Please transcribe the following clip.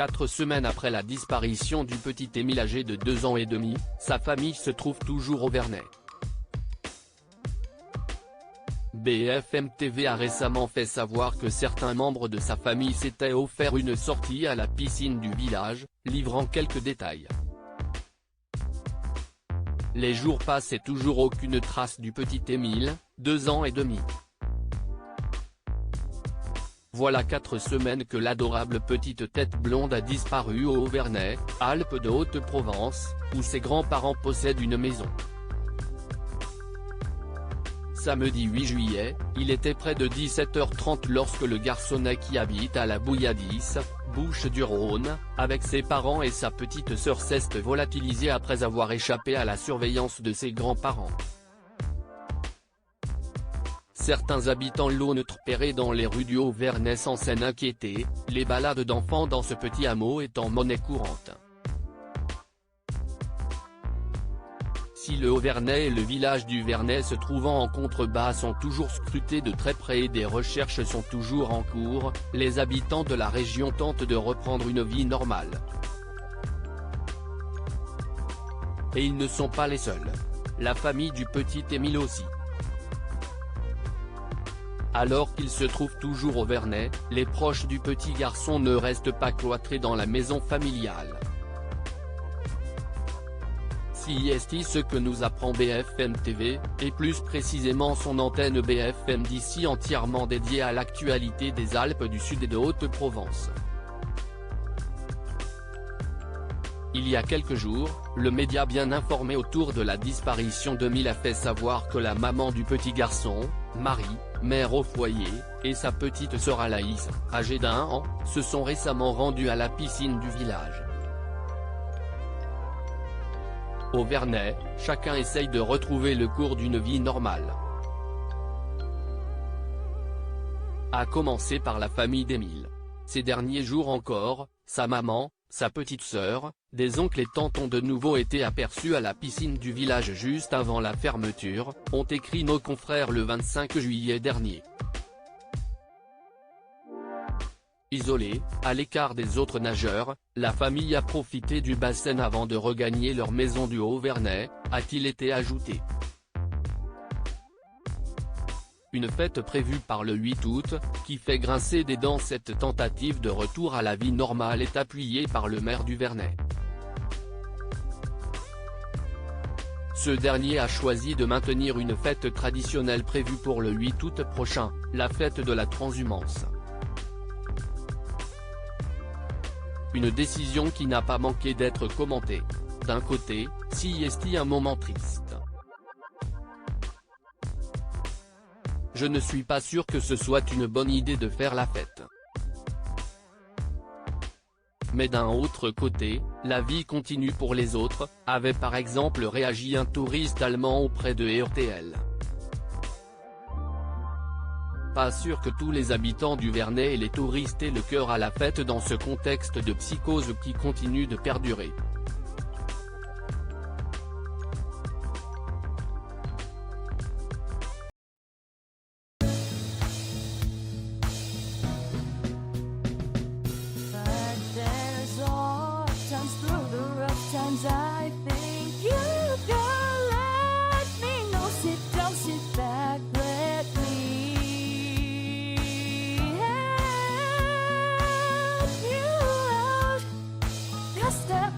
4 semaines après la disparition du petit Émile âgé de 2 ans et demi, sa famille se trouve toujours au Vernet. BFM TV a récemment fait savoir que certains membres de sa famille s'étaient offert une sortie à la piscine du village, livrant quelques détails. Les jours passent et toujours aucune trace du petit Émile, 2 ans et demi. Voilà 4 semaines que l'adorable petite tête blonde a disparu au Vernet, Alpes de Haute-Provence, où ses grands-parents possèdent une maison. Samedi 8 juillet, il était près de 17h30 lorsque le garçonnet qui habite à la Bouilladisse, Bouches-du-Rhône, avec ses parents et sa petite sœur s'est volatilisé après avoir échappé à la surveillance de ses grands-parents. Certains habitants l'ont repéré dans les rues du Haut-Vernet sans s'en inquiéter, les balades d'enfants dans ce petit hameau étant monnaie courante. Si le Haut-Vernet et le village du Vernet se trouvant en contrebas sont toujours scrutés de très près et des recherches sont toujours en cours, les habitants de la région tentent de reprendre une vie normale. Et ils ne sont pas les seuls. La famille du petit Émile aussi. Alors qu'il se trouve toujours au Vernet, les proches du petit garçon ne restent pas cloîtrés dans la maison familiale. C'est ce que nous apprend BFM TV, et plus précisément son antenne BFM d'ici entièrement dédiée à l'actualité des Alpes du Sud et de Haute-Provence. Il y a quelques jours, le média bien informé autour de la disparition d'Émile a fait savoir que la maman du petit garçon, Marie, mère au foyer, et sa petite sœur Alaïs, âgée d'1 an, se sont récemment rendues à la piscine du village. Au Vernet, chacun essaye de retrouver le cours d'une vie normale. À commencer par la famille d'Émile. Ces derniers jours encore, sa maman, sa petite sœur, des oncles et tantes ont de nouveau été aperçus à la piscine du village juste avant la fermeture, ont écrit nos confrères le 25 juillet dernier. Isolée, à l'écart des autres nageurs, la famille a profité du bassin avant de regagner leur maison du Haut-Vernet, a-t-il été ajouté. Une fête prévue par le 8 août, qui fait grincer des dents. Cette tentative de retour à la vie normale est appuyée par le maire du Vernet. Ce dernier a choisi de maintenir une fête traditionnelle prévue pour le 8 août prochain, la fête de la transhumance. Une décision qui n'a pas manqué d'être commentée. D'un côté, c'est un moment triste. Je ne suis pas sûr que ce soit une bonne idée de faire la fête. Mais d'un autre côté, la vie continue pour les autres, avait par exemple réagi un touriste allemand auprès de RTL. Pas sûr que tous les habitants du Vernet et les touristes aient le cœur à la fête dans ce contexte de psychose qui continue de perdurer. I think you can let me know. Sit down, sit back, let me help you out. Just step